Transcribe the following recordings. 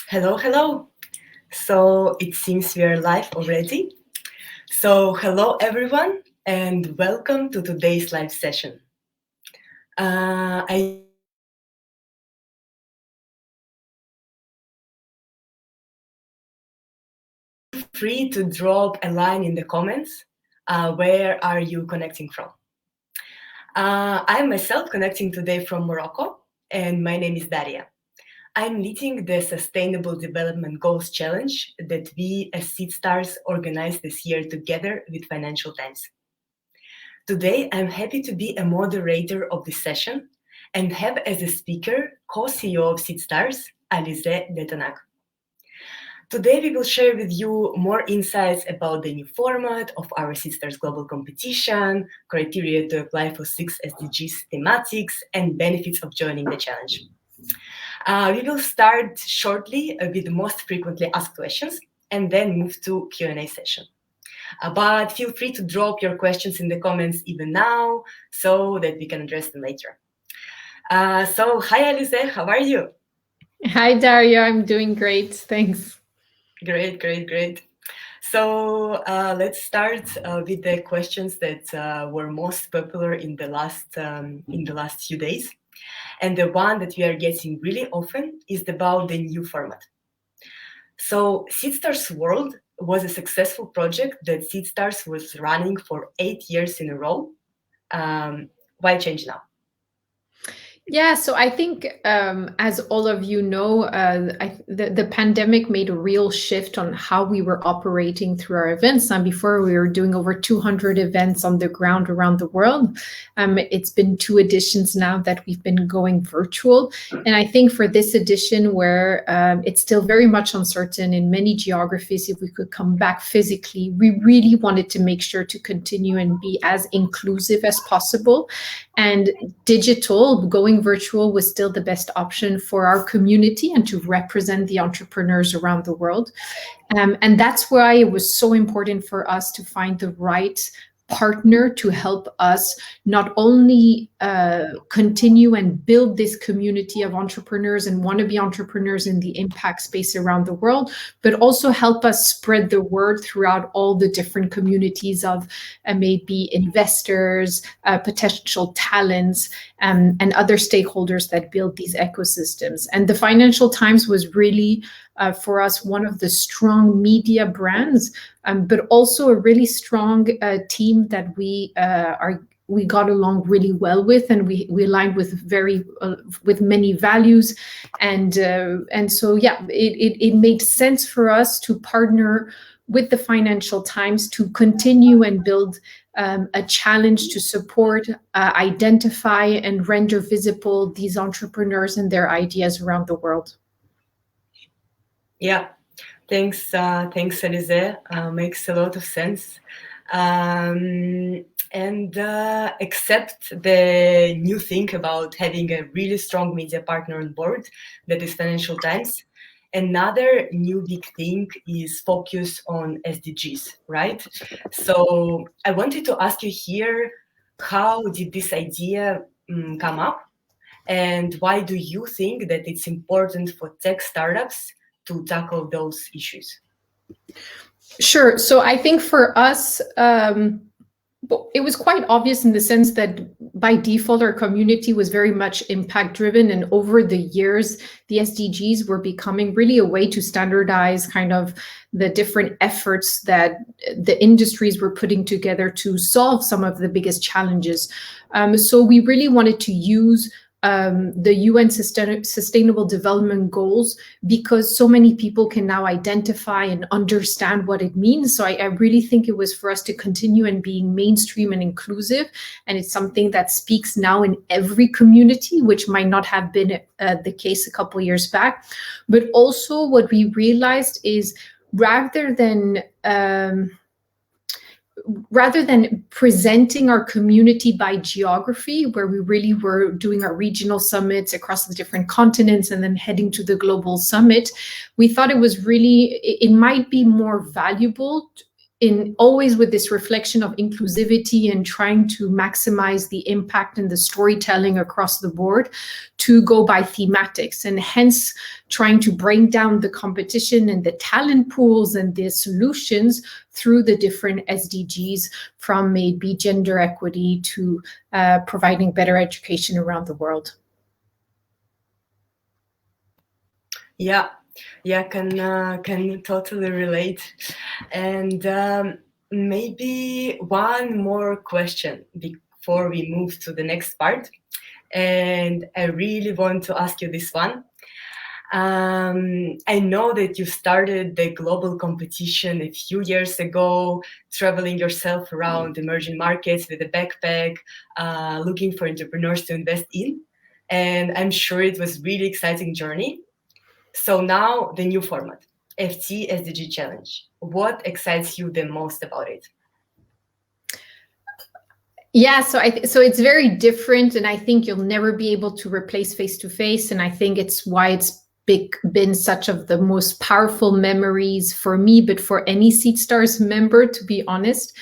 Hello, hello. So it seems we are live already. So, hello everyone, and welcome to today's live session. I just want to say that feel free to drop a line in the comments. Where are you connecting from? I'm myself connecting today from Morocco, and my name is Daria. I'm leading the Sustainable Development Goals Challenge that we as Seedstars organized this year together with Financial Times. Today, I'm happy to be a moderator of this session and have as a speaker co-CEO of Seedstars, Alisee de Tonnac. Today, we will share with you more insights about the new format of our Seedstars Global Competition, criteria to apply for 6 SDGs thematics, and benefits of joining the challenge. We will start shortly with the most frequently asked questions and then move to Q&A session. But feel free to drop your questions in the comments even now so that we can address them later. So, hi Alisee, how are you? Hi Daria, I'm doing great, thanks. Great. So let's start with the questions that were most popular in the last few days. And the one that we are getting really often is about the new format. So Seedstars World was a successful project that Seedstars was running for 8 years in a row. Why change now? Yeah, so I think, as all of you know, the pandemic made a real shift on how we were operating through our events. And before, we were doing over 200 events on the ground around the world. It's been 2 editions now that we've been going virtual. And I think for this edition, where it's still very much uncertain in many geographies if we could come back physically, we really wanted to make sure to continue and be as inclusive as possible. And digital, going virtual, was still the best option for our community and to represent the entrepreneurs around the world. And that's why it was so important for us to find the right partner to help us not only continue and build this community of entrepreneurs and wannabe entrepreneurs in the impact space around the world, but also help us spread the word throughout all the different communities of maybe investors, potential talents, and other stakeholders that build these ecosystems. And the Financial Times was really, for us, one of the strong media brands, but also a really strong team that we got along really well with, and we aligned with with many values, and so yeah, it made sense for us to partner with the Financial Times to continue and build a challenge to support, identify, and render visible these entrepreneurs and their ideas around the world. Yeah, thanks, Alisee. Makes a lot of sense. And accept the new thing about having a really strong media partner on board, that is Financial Times. Another new big thing is focus on SDGs, right? So I wanted to ask you here, how did this idea come up? And why do you think that it's important for tech startups to tackle those issues? Sure. So I think for us, it was quite obvious in the sense that by default, our community was very much impact driven. And over the years, the SDGs were becoming really a way to standardize kind of the different efforts that the industries were putting together to solve some of the biggest challenges. So we really wanted to use the UN Sustainable Development Goals, because so many people can now identify and understand what it means. So I really think it was for us to continue and being mainstream and inclusive. And it's something that speaks now in every community, which might not have been the case a couple of years back. But also what we realized is rather than presenting our community by geography, where we really were doing our regional summits across the different continents and then heading to the global summit, we thought it might be more valuable in always with this reflection of inclusivity and trying to maximize the impact and the storytelling across the board, to go by thematics, and hence trying to bring down the competition and the talent pools and the solutions through the different SDGs, from maybe gender equity to providing better education around the world. Yeah, can totally relate. And maybe one more question before we move to the next part. And I really want to ask you this one. I know that you started the global competition a few years ago, traveling yourself around emerging markets with a backpack, looking for entrepreneurs to invest in. And I'm sure it was really exciting journey. So now the new format, FTxSDG Challenge. What excites you the most about it? Yeah, so it's very different, and I think you'll never be able to replace face-to-face, and I think it's why it's been such of the most powerful memories for me, but for any Seedstars member, to be honest.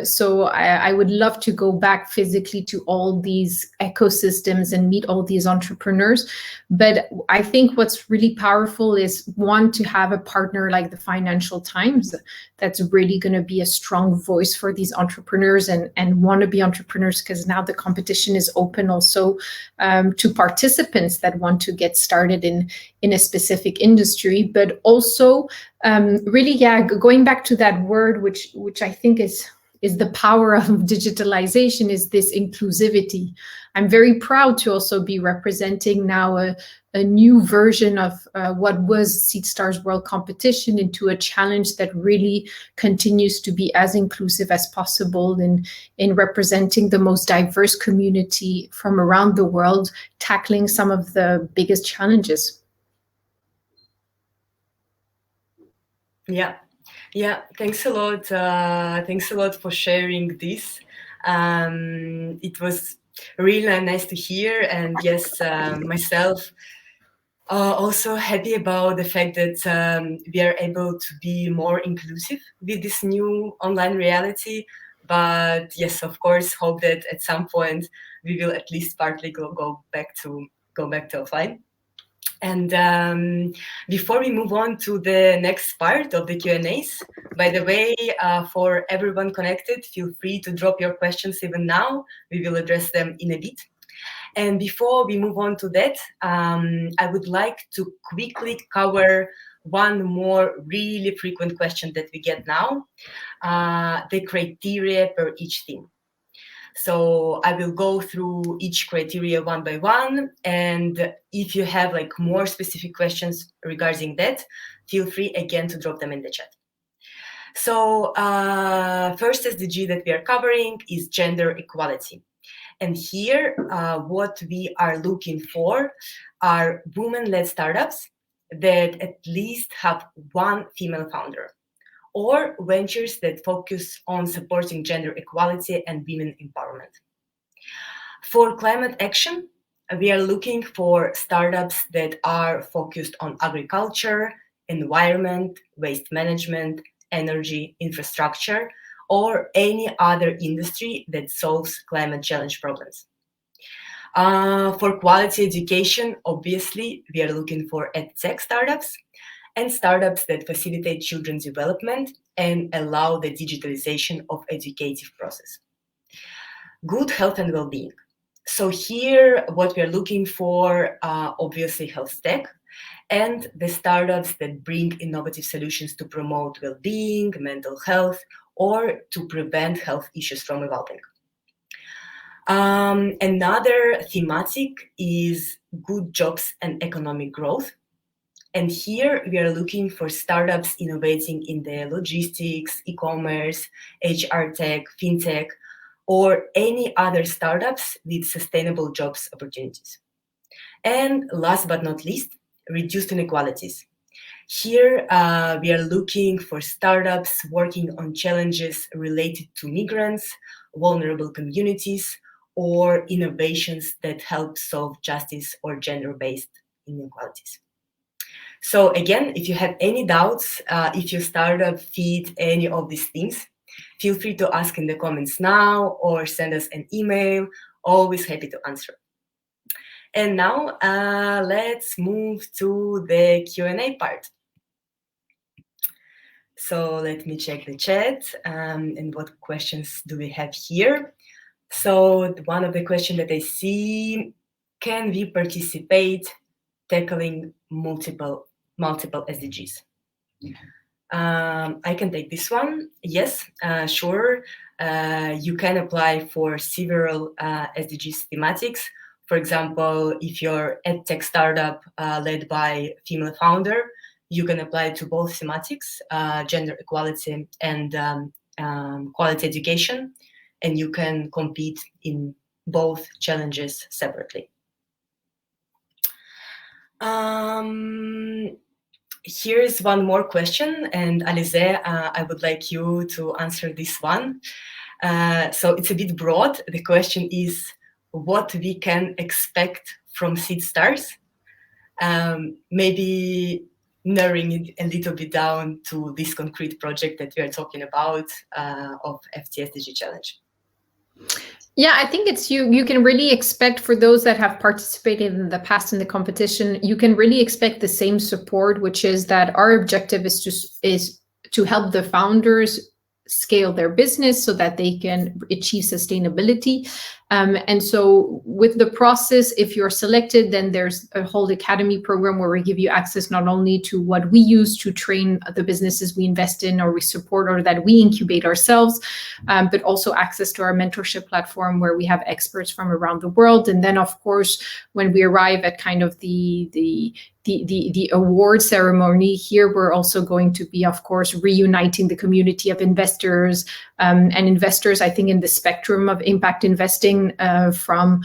So I would love to go back physically to all these ecosystems and meet all these entrepreneurs. But I think what's really powerful is, one, to have a partner like the Financial Times that's really going to be a strong voice for these entrepreneurs and wannabe entrepreneurs, because now the competition is open also to participants that want to get started in a specific industry. But also really, going back to that word, which I think is the power of digitalization, is this inclusivity. I'm very proud to also be representing now a new version of what was Seedstars World competition into a challenge that really continues to be as inclusive as possible in representing the most diverse community from around the world, tackling some of the biggest challenges. Yeah, thanks a lot. Thanks a lot for sharing this. It was really nice to hear, and yes, myself also happy about the fact that we are able to be more inclusive with this new online reality. But yes, of course, hope that at some point we will at least partly go back to offline. And before we move on to the next part of the Q&As, by the way, for everyone connected, feel free to drop your questions even now. We will address them in a bit. And before we move on to that, I would like to quickly cover one more really frequent question that we get now, the criteria per each theme. So I will go through each criteria one by one. And if you have like more specific questions regarding that, feel free again to drop them in the chat. So first SDG that we are covering is gender equality. And here, what we are looking for are women-led startups that at least have one female founder, or ventures that focus on supporting gender equality and women empowerment. For climate action, we are looking for startups that are focused on agriculture, environment, waste management, energy, infrastructure, or any other industry that solves climate challenge problems. For quality education, obviously, we are looking for edtech startups and startups that facilitate children's development and allow the digitalization of educative process. Good health and well-being. So here, what we are looking for, obviously, health tech and the startups that bring innovative solutions to promote well-being, mental health, or to prevent health issues from evolving. Another thematic is good jobs and economic growth. And here we are looking for startups innovating in the logistics, e-commerce, HR tech, fintech, or any other startups with sustainable jobs opportunities. And last but not least, reduced inequalities. Here we are looking for startups working on challenges related to migrants, vulnerable communities, or innovations that help solve justice or gender-based inequalities. So again, if you have any doubts, if your startup feed any of these things, feel free to ask in the comments now or send us an email. Always happy to answer. And now let's move to the Q&A part. So let me check the chat and what questions do we have here. So one of the questions that I see, can we participate tackling multiple SDGs? I can take this one. Yes, sure. You can apply for several SDGs thematics. For example, if you're ed tech startup led by female founder, you can apply to both thematics, gender equality and quality education, and you can compete in both challenges separately. Here is one more question, and Alisee, I would like you to answer this one. So it's a bit broad. The question is what we can expect from Seedstars. Maybe narrowing it a little bit down to this concrete project that we are talking about of FTxSDG Challenge. Yeah, I think it's you can really expect, for those that have participated in the past in the competition, you can really expect the same support, which is that our objective is to help the founders scale their business so that they can achieve sustainability. And so with the process, if you're selected, then there's a whole academy program where we give you access not only to what we use to train the businesses we invest in or we support or that we incubate ourselves, but also access to our mentorship platform where we have experts from around the world. And then, of course, when we arrive at kind of the award ceremony here, we're also going to be, of course, reuniting the community of investors and investors, I think, in the spectrum of impact investing, from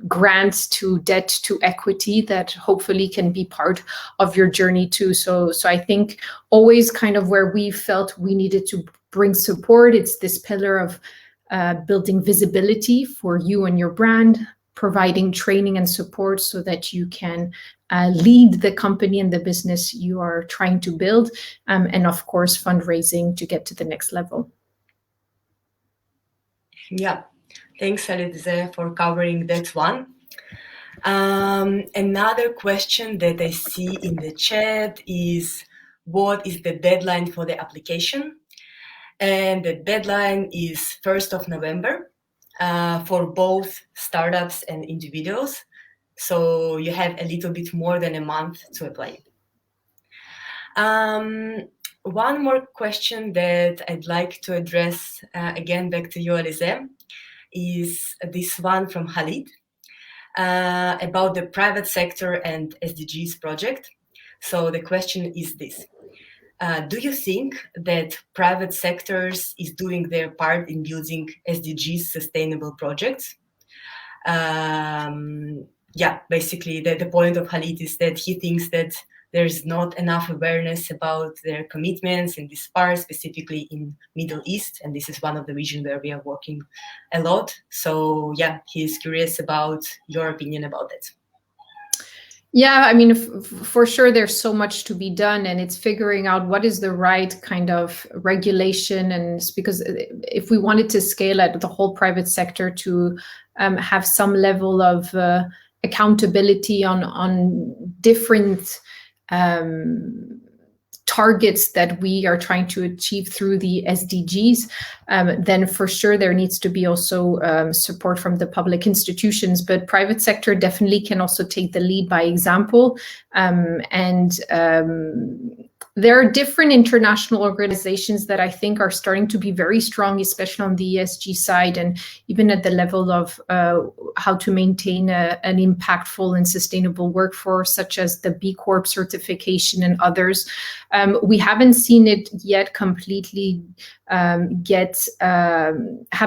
grants to debt to equity, that hopefully can be part of your journey too. So I think always kind of where we felt we needed to bring support, it's this pillar of building visibility for you and your brand, providing training and support so that you can lead the company and the business you are trying to build, and of course fundraising to get to the next level. Yeah, thanks, Alisee, for covering that one. Another question that I see in the chat is, what is the deadline for the application? And the deadline is 1st of November for both startups and individuals. So you have a little bit more than a month to apply. One more question that I'd like to address, again, back to you, Alisee, is this one from Khalid about the private sector and SDGs project. So the question is this. Do you think that private sectors is doing their part in building SDGs sustainable projects? Yeah, basically the point of Khalid is that he thinks that there's not enough awareness about their commitments in this part, specifically in Middle East, and this is one of the regions where we are working a lot. So yeah, he's curious about your opinion about it. Yeah, I mean, for sure, there's so much to be done, and it's figuring out what is the right kind of regulation. And it's because if we wanted to scale at the whole private sector to have some level of accountability on different targets that we are trying to achieve through the SDGs, then for sure there needs to be also support from the public institutions, but private sector definitely can also take the lead by example. There are different international organizations that I think are starting to be very strong, especially on the ESG side, and even at the level of how to maintain an impactful and sustainable workforce, such as the B Corp certification and others. We haven't seen it yet completely have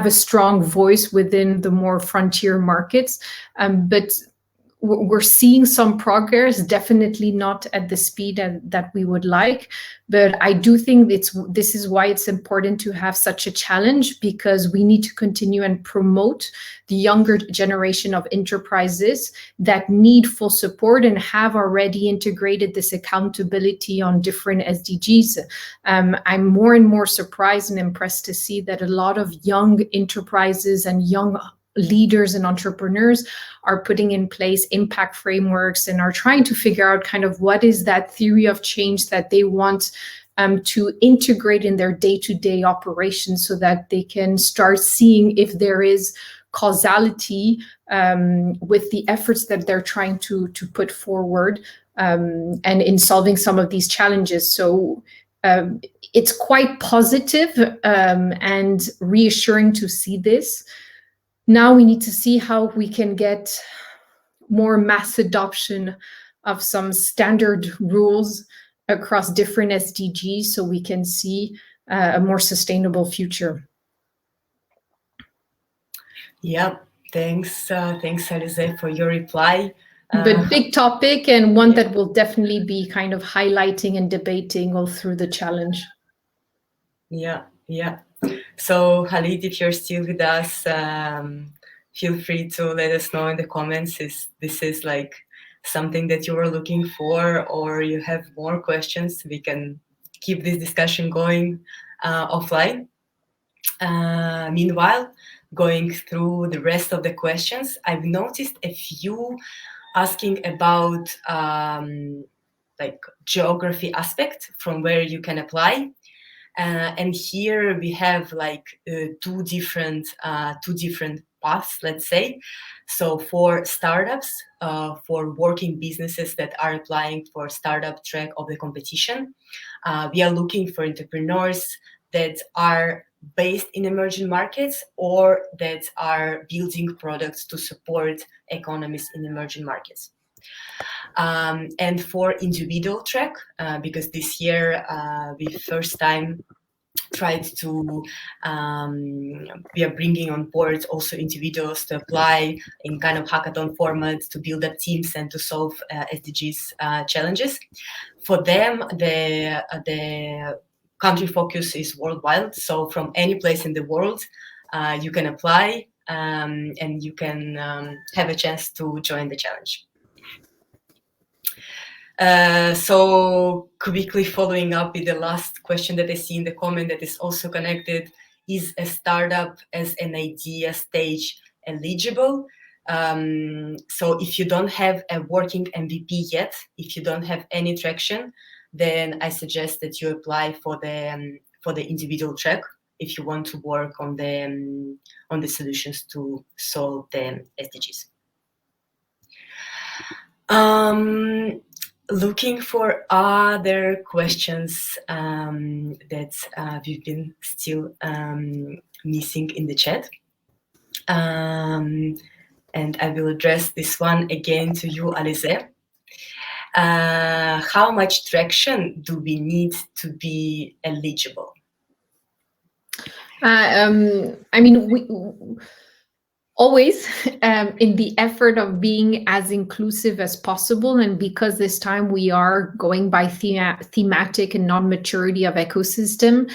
a strong voice within the more frontier markets, but we're seeing some progress, definitely not at the speed that we would like. But I do think this is why it's important to have such a challenge, because we need to continue and promote the younger generation of enterprises that need full support and have already integrated this accountability on different SDGs. I'm more and more surprised and impressed to see that a lot of young enterprises and young leaders and entrepreneurs are putting in place impact frameworks and are trying to figure out kind of what is that theory of change that they want to integrate in their day-to-day operations, so that they can start seeing if there is causality with the efforts that they're trying to put forward, and in solving some of these challenges. So it's quite positive and reassuring to see this. Now we need to see how we can get more mass adoption of some standard rules across different SDGs, so we can see a more sustainable future. Yeah, thanks, Alisee, for your reply. But big topic, and one that will definitely be kind of highlighting and debating all through the challenge. Yeah. So Khalid, if you're still with us, feel free to let us know in the comments if this is like something that you were looking for, or you have more questions. We can keep this discussion going offline. Meanwhile, going through the rest of the questions, I've noticed a few asking about like geography aspect from where you can apply. And here we have like two different paths, let's say. So for startups, for working businesses that are applying for startup track of the competition, we are looking for entrepreneurs that are based in emerging markets or that are building products to support economies in emerging markets. And for individual track, because this year we first time tried to, we are bringing on board also individuals to apply in kind of hackathon format to build up teams and to solve SDGs challenges. For them, the country focus is worldwide. So from any place in the world, you can apply and you can have a chance to join the challenge. So quickly following up with the last question that I see in the comment that is also connected, is a startup as an idea stage eligible? So if you don't have a working MVP yet, if you don't have any traction, then I suggest that you apply for the individual track if you want to work on the solutions to solve the SDGs. Looking for other questions that we've been still missing in the chat. And I will address this one again to you, Alisee. How much traction do we need to be eligible? I mean, we always in the effort of being as inclusive as possible, and because this time we are going by thematic and non-maturity of ecosystem,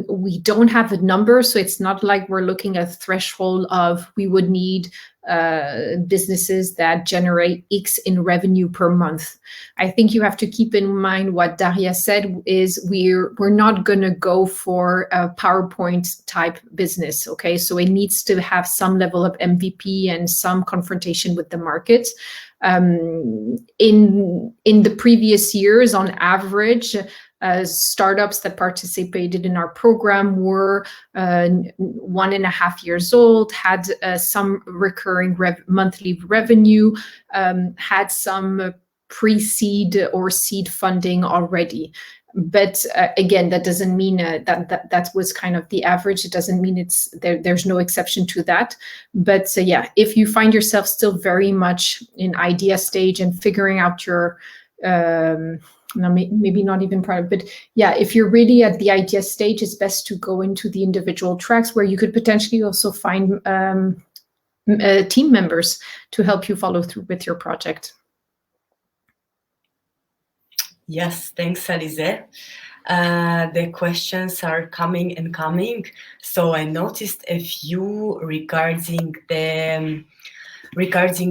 we don't have a number, so it's not like we're looking at a threshold of we would need businesses that generate X in revenue per month. I think you have to keep in mind what Daria said is we're not going to go for a PowerPoint type business. Okay, so it needs to have some level of MVP and some confrontation with the market. In the previous years, on average, startups that participated in our program were 1.5 years old, had some recurring monthly revenue, had some pre-seed or seed funding already. But again, that doesn't mean that was kind of the average. It doesn't mean there's no exception to that. But yeah, if you find yourself still very much in idea stage and figuring out your now, maybe not even product, but yeah, if you're really at the idea stage, it's best to go into the individual tracks where you could potentially also find team members to help you follow through with your project. Yes, thanks, Alisee. The questions are coming and coming. So I noticed a few regarding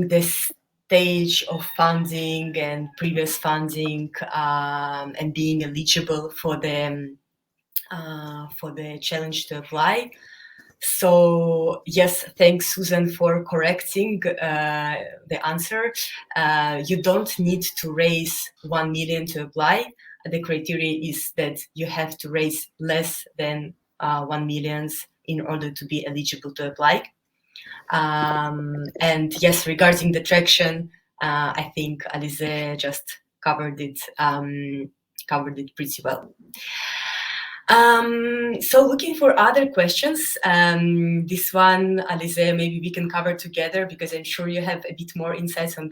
the stage of funding and previous funding, and being eligible for the challenge to apply. So yes, thanks, Susan, for correcting the answer. You don't need to raise 1 million to apply. The criteria is that you have to raise less than 1 million in order to be eligible to apply. And yes, regarding the traction, I think Alisee just covered it pretty well. So looking for other questions, this one, Alisee, maybe we can cover together, because I'm sure you have a bit more insights on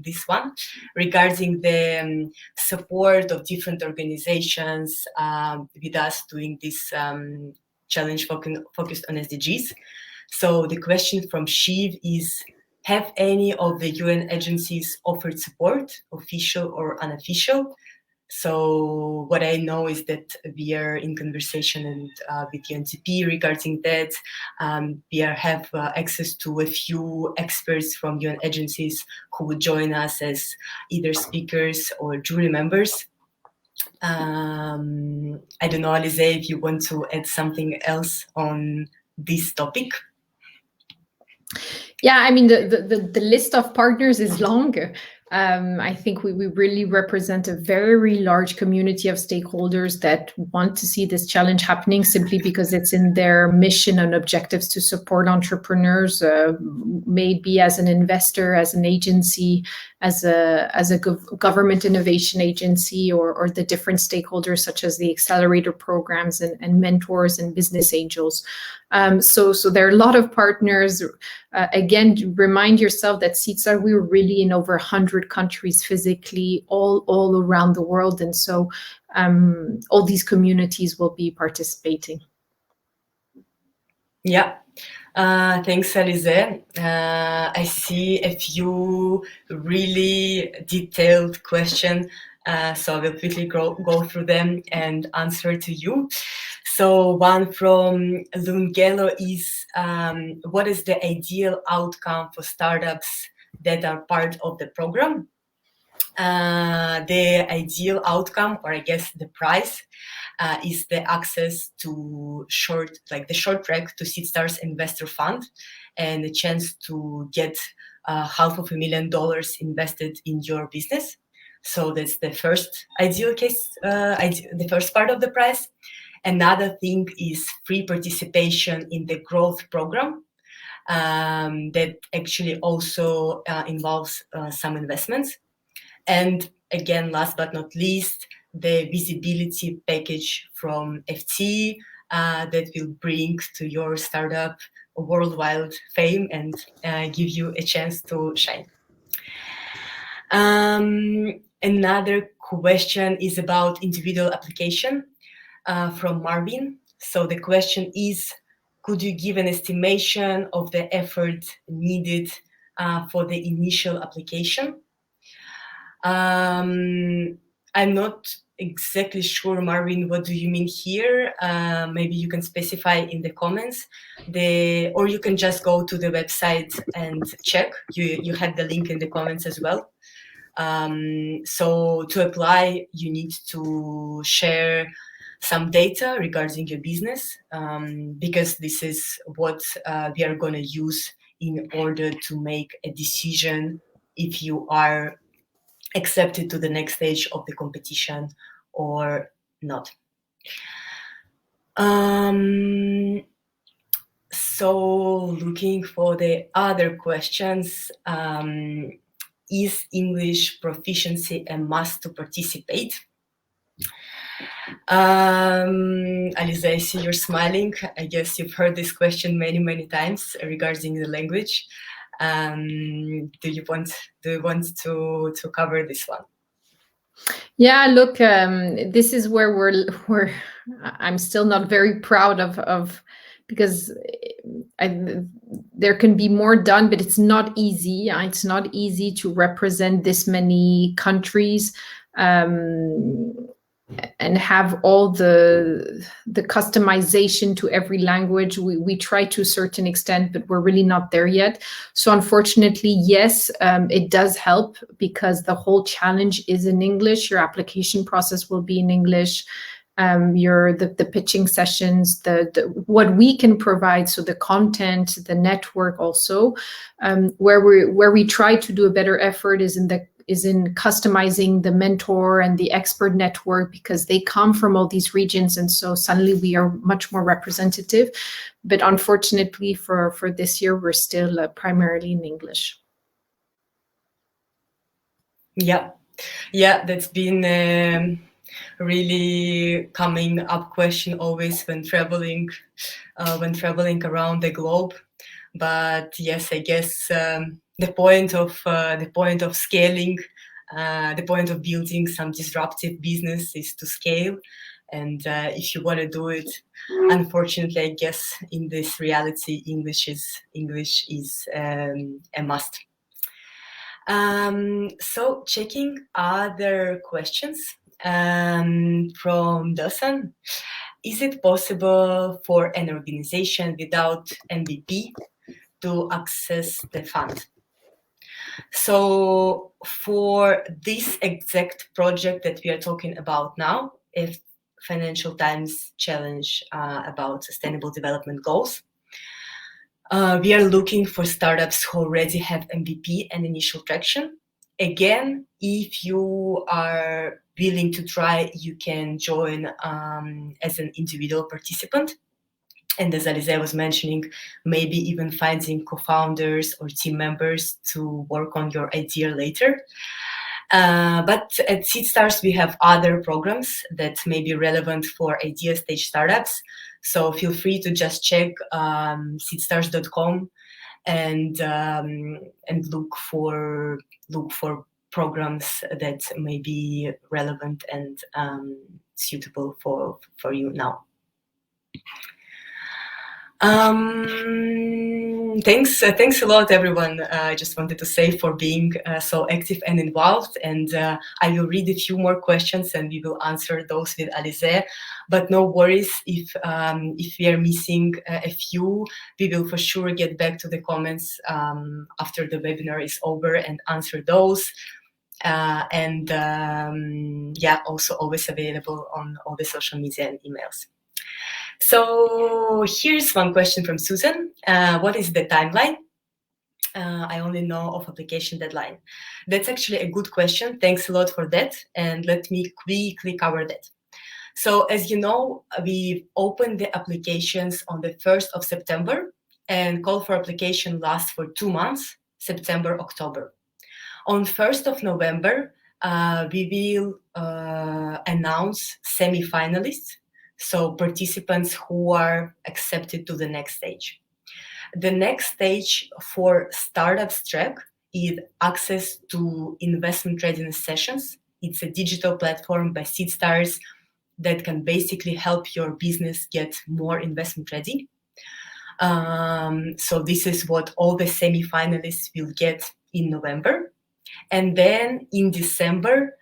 this one, regarding the support of different organizations with us doing this challenge focused on SDGs. So the question from Shiv is, have any of the UN agencies offered support, official or unofficial? So what I know is that we are in conversation and with UNTP regarding that. We have access to a few experts from UN agencies who would join us as either speakers or jury members. I don't know, Alisee, if you want to add something else on this topic. Yeah, I mean, the list of partners is long. I think we really represent a very large community of stakeholders that want to see this challenge happening, simply because it's in their mission and objectives to support entrepreneurs, maybe as an investor, as an agency, as a government innovation agency, or the different stakeholders such as the accelerator programs and mentors and business angels. So there are a lot of partners. Again, remind yourself that Seedstars, we're really in over 100 countries physically, all around the world. And so all these communities will be participating. Yeah. Thanks, Alisee. I see a few really detailed questions, so I will quickly go through them and answer to you. So one from Lungelo is, what is the ideal outcome for startups that are part of the program? The ideal outcome, or I guess the prize, is the access to the short track to Seedstars Investor Fund, and the chance to get $500,000 invested in your business. So that's the first ideal case, the first part of the prize. Another thing is free participation in the growth program, that actually also involves some investments. And again, last but not least, the visibility package from FT that will bring to your startup worldwide fame and give you a chance to shine. Another question is about individual application from Marvin. So the question is, could you give an estimation of the effort needed for the initial application? I'm not exactly sure, Marvin, what do you mean here? Maybe you can specify in the comments, or you can just go to the website and check. You had the link in the comments as well. So to apply, you need to share some data regarding your business, because this is what we are going to use in order to make a decision if you are accepted to the next stage of the competition or not. So looking for the other questions, is English proficiency a must to participate? Alisee, I see you're smiling. I guess you've heard this question many times regarding the language. Do you want to cover this one? Yeah, look, this is where I'm still not very proud of, because there can be more done, but it's not easy. It's not easy to represent this many countries and have all the customization to every language. We try to a certain extent, but we're really not there yet. So unfortunately, yes, it does help because the whole challenge is in English. Your application process will be in English. The pitching sessions, the what we can provide, so the content, the network also, where we try to do a better effort is in customizing the mentor and the expert network, because they come from all these regions, and so suddenly we are much more representative. But unfortunately for this year, we're still primarily in English. Yeah, that's been really coming up question always when traveling around the globe. But yes, I guess the point of scaling, the point of building some disruptive business is to scale. And if you want to do it, unfortunately, I guess in this reality, English is a must. So checking other questions from Dosan. Is it possible for an organization without MVP to access the fund? So for this exact project that we are talking about now, if Financial Times challenge about sustainable development goals, we are looking for startups who already have MVP and initial traction. Again, if you are willing to try, you can join as an individual participant. And as Alisee was mentioning, maybe even finding co-founders or team members to work on your idea later. But at Seedstars, we have other programs that may be relevant for idea stage startups. So feel free to just check seedstars.com and look for programs that may be relevant and suitable for you now. Thanks a lot, everyone. I just wanted to say for being so active and involved. And I will read a few more questions and we will answer those with Alisee. But no worries if we are missing a few. We will for sure get back to the comments after the webinar is over and answer those. Also always available on all the social media and emails. So here's one question from Susan. What is the timeline? I only know of application deadline. That's actually a good question. Thanks a lot for that. And let me quickly cover that. So as you know, we opened the applications on the 1st of September, and call for application lasts for 2 months, September, October. On 1st of November, we will announce semi-finalists. So participants who are accepted to the next stage. The next stage for startups track is access to investment readiness sessions. It's a digital platform by Seedstars that can basically help your business get more investment ready. So this is what all the semi-finalists will get in November. And then in December,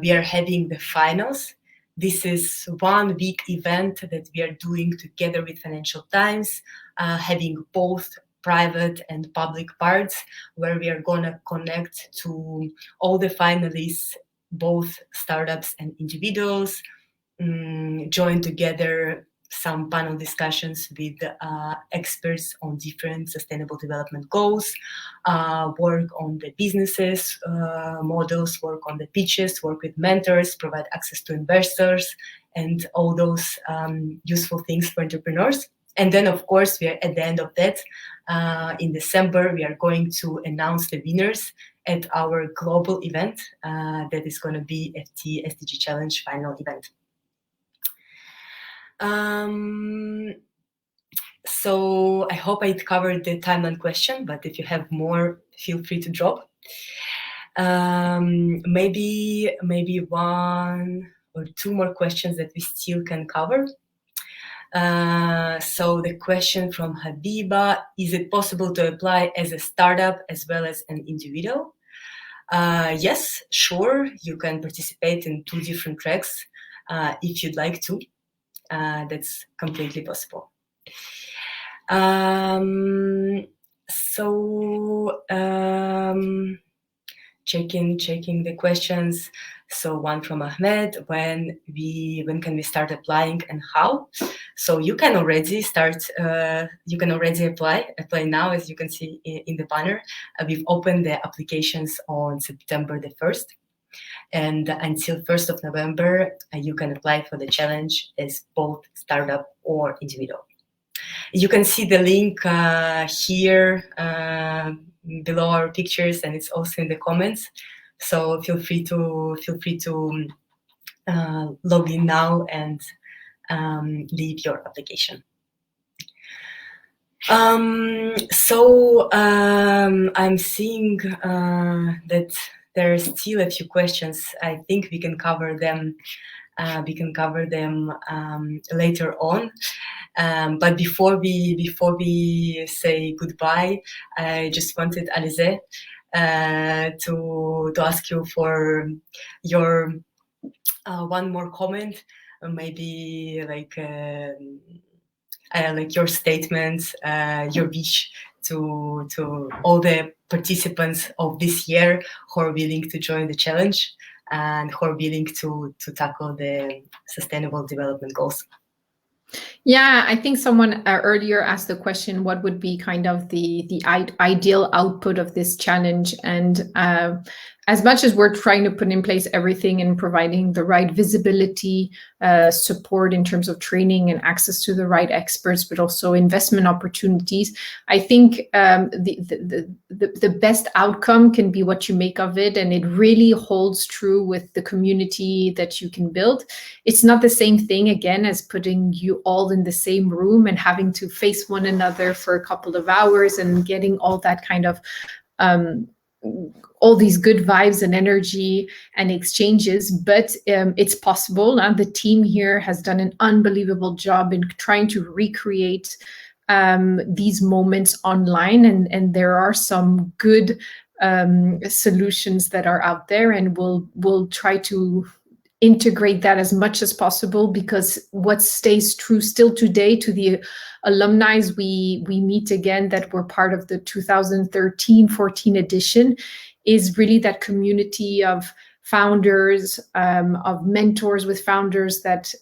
we are having the finals. This is 1 week event that we are doing together with Financial Times, having both private and public parts, where we are gonna connect to all the finalists, both startups and individuals, join together some panel discussions with experts on different sustainable development goals, work on the businesses models, work on the pitches, work with mentors, provide access to investors, and all those useful things for entrepreneurs. And then, of course, we are at the end of that. In December, we are going to announce the winners at our global event that is going to be FTxSDG final event. So I hope I covered the timeline question, but if you have more, feel free to drop. Maybe 1 or 2 more questions that we still can cover. So the question from Habiba, is it possible to apply as a startup as well as an individual? Yes, sure, you can participate in 2 different tracks if you'd like to. That's completely possible. Checking the questions. So one from Ahmed, when can we start applying and how? So you can already start, you can already apply now, as you can see in the banner. We've opened the applications on September the 1st. And until 1st of November, you can apply for the challenge as both startup or individual. You can see the link here below our pictures, and it's also in the comments. So feel free to log in now and leave your application. I'm seeing that there are still a few questions. I think we can cover them. Later on. But before we say goodbye, I just wanted Alisee to ask you for your one more comment, maybe like your statement, your wish to all the participants of this year who are willing to join the challenge and who are willing to tackle the sustainable development goals. Yeah, I think someone earlier asked the question, what would be kind of the ideal output of this challenge? And as much as we're trying to put in place everything and providing the right visibility, support in terms of training and access to the right experts, but also investment opportunities, I think the best outcome can be what you make of it. And it really holds true with the community that you can build. It's not the same thing, again, as putting you all in the same room and having to face one another for a couple of hours and getting all that kind of all these good vibes and energy and exchanges, but it's possible. And the team here has done an unbelievable job in trying to recreate these moments online, and there are some good solutions that are out there, and we'll try to integrate that as much as possible, because what stays true still today to the alumni we meet again that were part of the 2013-14 edition is really that community of founders, of mentors with founders that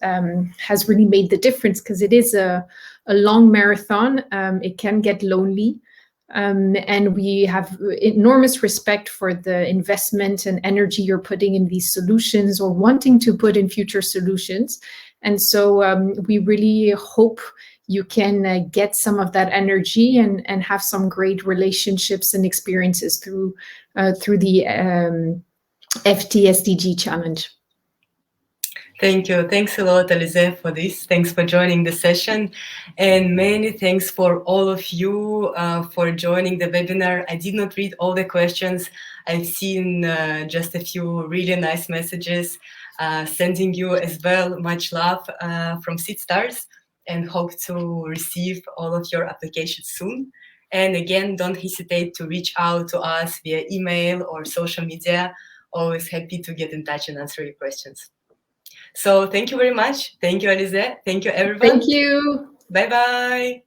has really made the difference, because it is a long marathon. It can get lonely. And we have enormous respect for the investment and energy you're putting in these solutions or wanting to put in future solutions. And so we really hope you can get some of that energy and have some great relationships and experiences through the FTxSDG challenge. Thank you. Thanks a lot, Alisee, for this. Thanks for joining the session. And many thanks for all of you for joining the webinar. I did not read all the questions. I've seen just a few really nice messages. Sending you as well much love from Seedstars, and hope to receive all of your applications soon. And again, don't hesitate to reach out to us via email or social media. Always happy to get in touch and answer your questions. So thank you very much. Thank you, Alisee. Thank you, everyone. Thank you. Bye-bye.